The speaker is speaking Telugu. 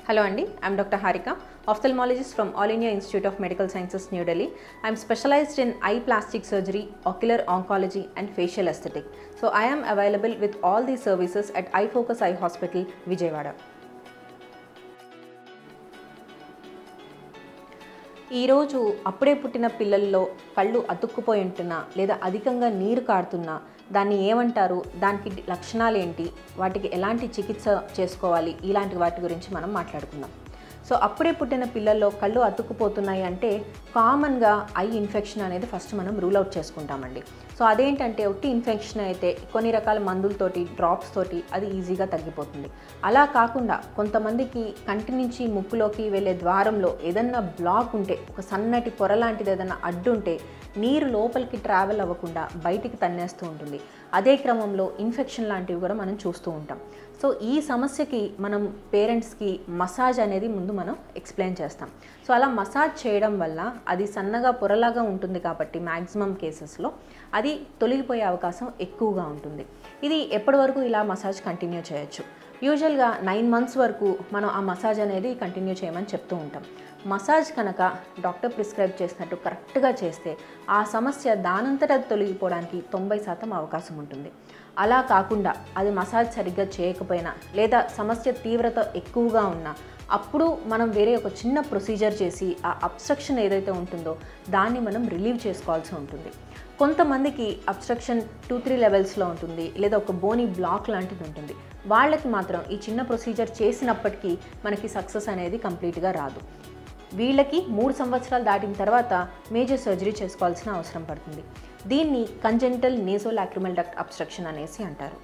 Hello Andy, I am Dr. Harika, ophthalmologist from All India Institute of Medical Sciences, New Delhi. I am specialized in eye plastic surgery, ocular oncology and facial aesthetic. So I am available with all these services at Eye Focus Eye Hospital, Vijayawada. ఈరోజు అప్పుడే పుట్టిన పిల్లల్లో కళ్ళు అతుక్కుపోయి ఉంటున్నా లేదా అధికంగా నీరు కారుతున్నా దాన్ని ఏమంటారు, దానికి లక్షణాలు ఏంటి, వాటికి ఎలాంటి చికిత్స చేసుకోవాలి, ఇలాంటి వాటి గురించి మనం మాట్లాడుకుందాం. సో అప్పుడే పుట్టిన పిల్లల్లో కళ్ళు అతుక్కుపోతున్నాయి అంటే కామన్గా ఐ ఇన్ఫెక్షన్ అనేది ఫస్ట్ మనం రూల్ అవుట్ చేసుకుంటామండి. సో అదేంటంటే ఒట్టి ఇన్ఫెక్షన్ అయితే కొన్ని రకాల మందులతోటి డ్రాప్స్ తోటి అది ఈజీగా తగ్గిపోతుంది. అలా కాకుండా కొంతమందికి కంటి నుంచి ముక్కులోకి వెళ్ళే ద్వారంలో ఏదన్నా బ్లాక్ ఉంటే, ఒక సన్నటి పొర లాంటిది ఏదైనా అడ్డు ఉంటే నీరు లోపలికి ట్రావెల్ అవ్వకుండా బయటికి తన్నేస్తూ ఉంటుంది. అదే క్రమంలో ఇన్ఫెక్షన్ లాంటివి కూడా మనం చూస్తూ ఉంటాం. సో ఈ సమస్యకి మనం పేరెంట్స్కి మసాజ్ అనేది ముందు మనం ఎక్స్ప్లెయిన్ చేస్తాం. సో అలా మసాజ్ చేయడం వల్ల అది సన్నగా పొరలాగా ఉంటుంది కాబట్టి మ్యాక్సిమం కేసెస్లో అది తొలగిపోయే అవకాశం ఎక్కువగా ఉంటుంది. ఇది ఎప్పటి వరకు ఇలా మసాజ్ కంటిన్యూ చేయొచ్చు? యూజువల్గా 9 months వరకు మనం ఆ మసాజ్ అనేది కంటిన్యూ చేయమని చెప్తూ ఉంటాం. మసాజ్ కనుక డాక్టర్ ప్రిస్క్రైబ్ చేసినట్టు కరెక్ట్గా చేస్తే ఆ సమస్య దానంతట తొలగిపోవడానికి 90% అవకాశం ఉంటుంది. అలా కాకుండా అది మసాజ్ సరిగ్గా చేయకపోయినా లేదా సమస్య తీవ్రత ఎక్కువగా ఉన్నా అప్పుడు మనం వేరే ఒక చిన్న ప్రొసీజర్ చేసి ఆ అబ్స్ట్రక్షన్ ఏదైతే ఉంటుందో దాన్ని మనం రిలీవ్ చేసుకోవాల్సి ఉంటుంది. కొంతమందికి అబ్స్ట్రక్షన్ 2-3 లెవెల్స్లో ఉంటుంది, లేదా ఒక బోనీ బ్లాక్ లాంటిది ఉంటుంది. వాళ్ళకి మాత్రం ఈ చిన్న ప్రొసీజర్ చేసినప్పటికీ మనకి సక్సెస్ అనేది కంప్లీట్గా రాదు. వీళ్ళకి 3 సంవత్సరాలు దాటిన తర్వాత మేజర్ సర్జరీ చేసుకోవాల్సిన అవసరం పడుతుంది. దీన్ని కంజెంటల్ నేసోలాక్రిమల్ డక్ట్ అబ్స్ట్రక్షన్ అనేసి అంటారు.